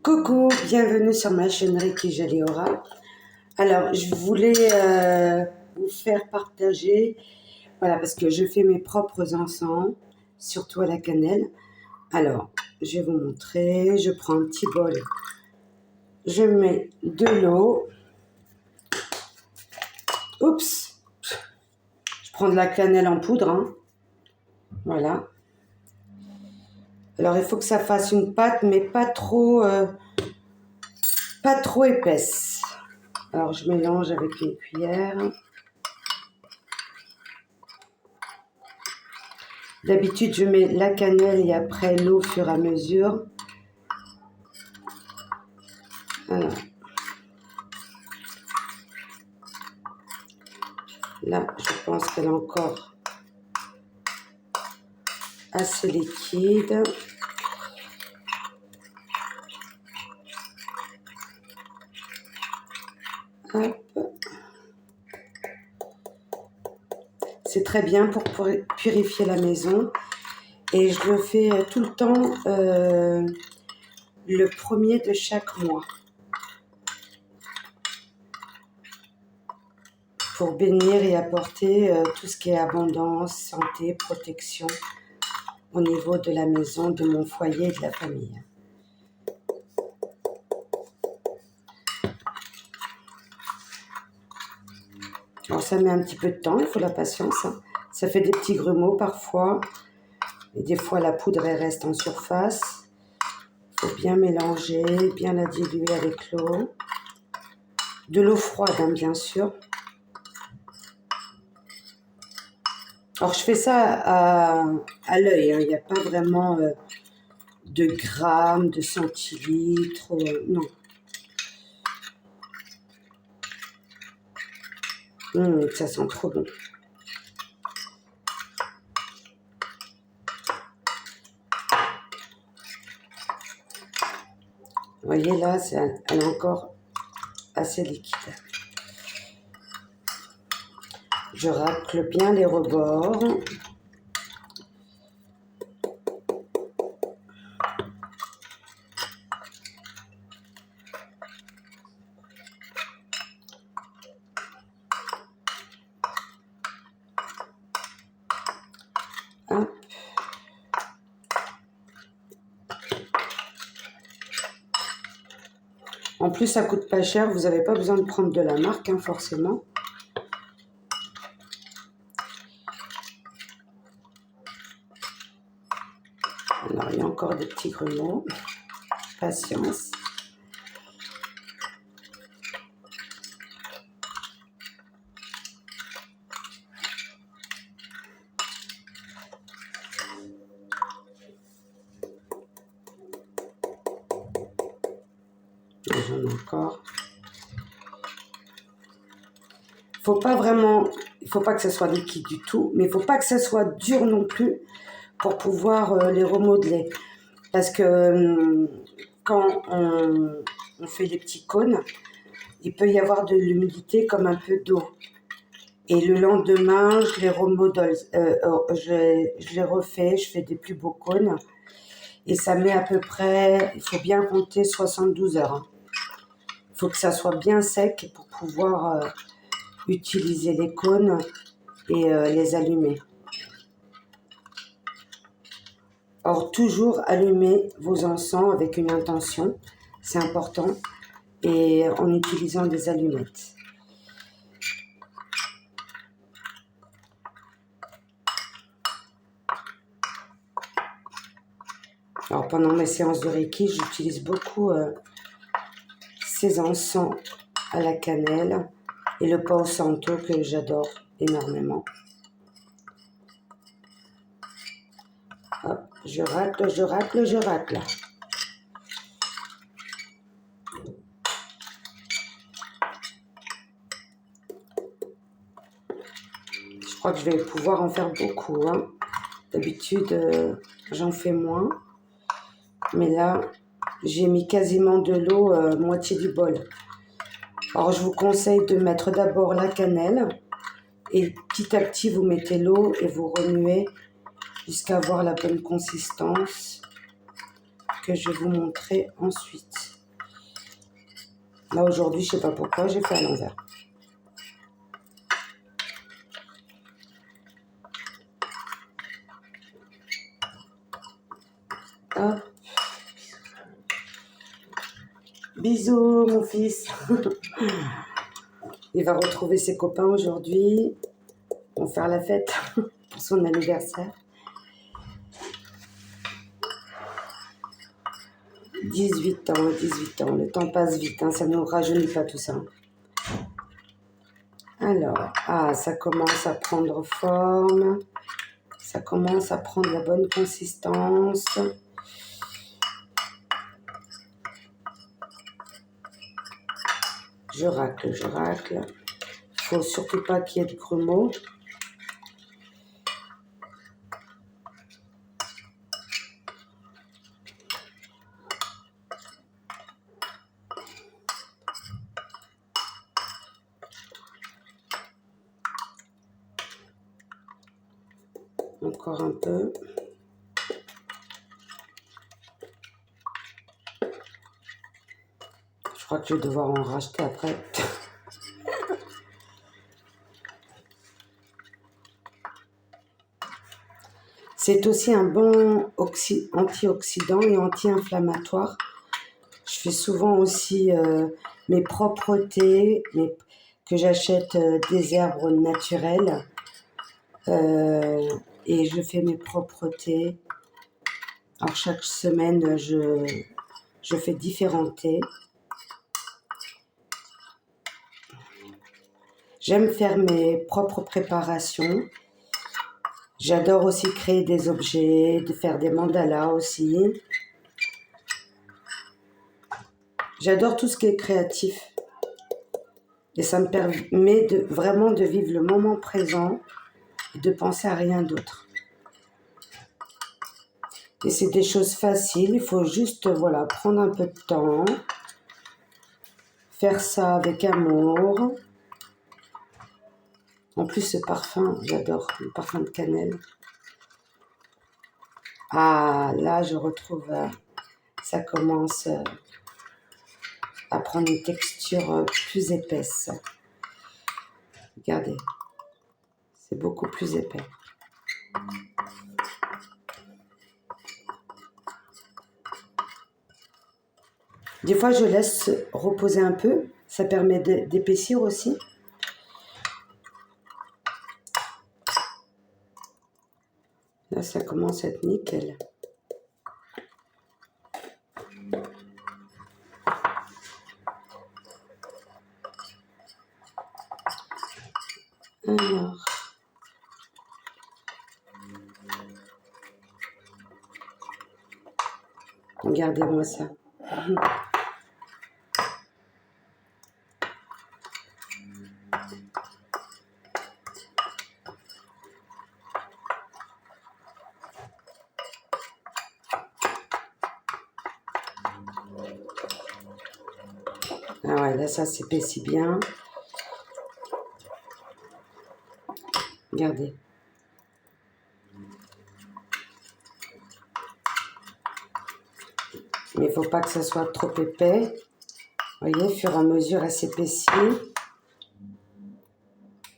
Coucou, bienvenue sur ma chaîne Reiki Jolie Aura. Alors, je voulais vous faire partager, voilà, parce que je fais mes propres encens, surtout à la cannelle. Alors, je vais vous montrer, je prends un petit bol, je mets de l'eau, oups, je prends de la cannelle en poudre, hein. Voilà. Alors, il faut que ça fasse une pâte, mais pas trop épaisse. Alors, je mélange avec une cuillère. D'habitude, je mets la cannelle et après l'eau au fur et à mesure. Voilà. Là, je pense qu'elle est encore assez liquide. Hop. C'est très bien pour purifier la maison. Et je le fais tout le temps le premier de chaque mois. Pour bénir et apporter tout ce qui est abondance, santé, protection au niveau de la maison, de mon foyer et de la famille. Alors ça met un petit peu de temps, il faut la patience, hein. Ça fait des petits grumeaux parfois. Et des fois la poudre elle reste en surface. Il faut bien mélanger, bien la diluer avec l'eau. De l'eau froide, hein, bien sûr. Alors je fais ça à l'œil, hein. Il n'y a pas vraiment de grammes, de centilitres, non. Ça sent trop bon. Vous voyez là, elle est encore assez liquide. Je racle bien les rebords. Hop. En plus, ça coûte pas cher. Vous n'avez pas besoin de prendre de la marque, hein, forcément. Alors, il y a encore des petits grumeaux. Patience. J'en ai encore. Il faut pas que ça soit liquide du tout, mais il faut pas que ça soit dur non plus pour pouvoir les remodeler. Parce que quand on fait des petits cônes, il peut y avoir de l'humidité comme un peu d'eau. Et le lendemain, je les remodèle, je les refais, je fais des plus beaux cônes. Et ça met à peu près, il faut bien compter 72 heures. Hein. Il faut que ça soit bien sec pour pouvoir utiliser les cônes et les allumer. Or, toujours allumer vos encens avec une intention, c'est important, et en utilisant des allumettes. Alors, pendant mes séances de Reiki, j'utilise beaucoup ces encens à la cannelle et le Palo Santo que j'adore énormément. Hop, je racle, je racle, je racle. Je crois que je vais pouvoir en faire beaucoup, hein. D'habitude, j'en fais moins. Mais là, j'ai mis quasiment de l'eau, moitié du bol. Alors, je vous conseille de mettre d'abord la cannelle. Et petit à petit, vous mettez l'eau et vous remuez jusqu'à avoir la bonne consistance que je vais vous montrer ensuite. Là, aujourd'hui, je sais pas pourquoi, j'ai fait à l'envers. Hop. Bisous, mon fils. Il va retrouver ses copains aujourd'hui. Ils vont faire la fête pour son anniversaire. 18 ans, 18 ans. Le temps passe vite, hein, ça ne nous rajeunit pas tout ça. Alors, ça commence à prendre forme. Ça commence à prendre la bonne consistance. Je racle, je racle. Il ne faut surtout pas qu'il y ait de grumeaux. Encore un peu. Je crois que je vais devoir en racheter après. C'est aussi un bon antioxydant et anti-inflammatoire. Je fais souvent aussi mes propres thés que j'achète des herbes naturelles. Et je fais mes propres thés. Alors chaque semaine, je fais différents thés. J'aime faire mes propres préparations. J'adore aussi créer des objets, de faire des mandalas aussi. J'adore tout ce qui est créatif. Et ça me permet vraiment de vivre le moment présent et de penser à rien d'autre. Et c'est des choses faciles, il faut juste prendre un peu de temps, faire ça avec amour. En plus, ce parfum, j'adore, le parfum de cannelle. Là, je retrouve, ça commence à prendre une texture plus épaisse. Regardez, c'est beaucoup plus épais. Des fois, je laisse reposer un peu. Ça permet d'épaissir aussi. Là, ça commence à être nickel. Alors. Regardez-moi ça. Ouais, là, ça s'épaissit bien. Regardez. Mais il ne faut pas que ça soit trop épais. Vous voyez, au fur et à mesure, elle s'épaissit.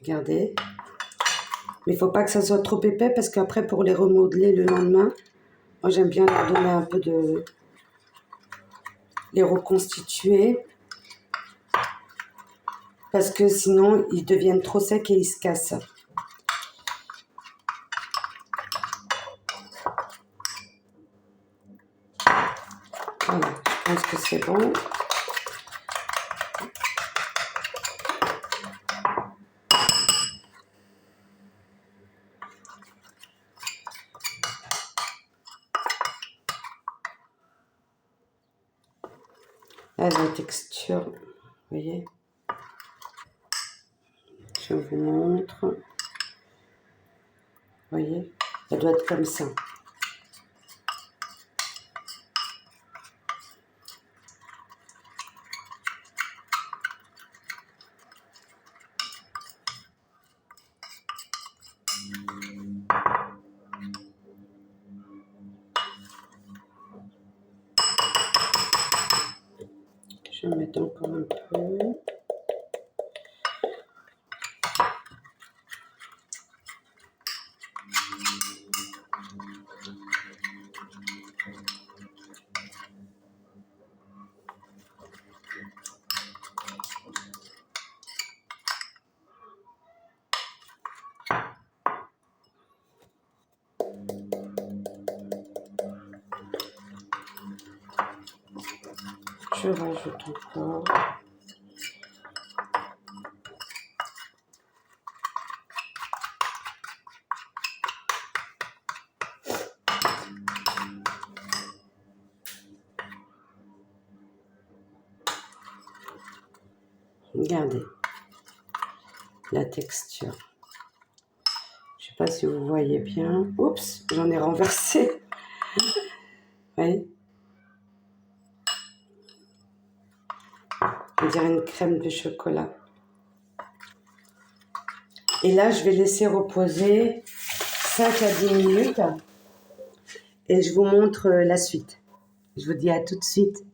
Regardez. Mais il ne faut pas que ça soit trop épais parce qu'après, pour les remodeler le lendemain, moi, j'aime bien leur donner un peu de... les reconstituer. Parce que sinon, ils deviennent trop secs et ils se cassent. Voilà, je pense que c'est bon. Là, la texture, vous voyez, je vous montre. Vous voyez, elle doit être comme ça. Je vais mettre encore un peu. Je rajoute encore. Regardez la texture. Je sais pas si vous voyez bien. Oups, j'en ai renversé. Oui. On dirait une crème de chocolat. Et là, je vais laisser reposer 5 à 10 minutes. Et je vous montre la suite. Je vous dis à tout de suite.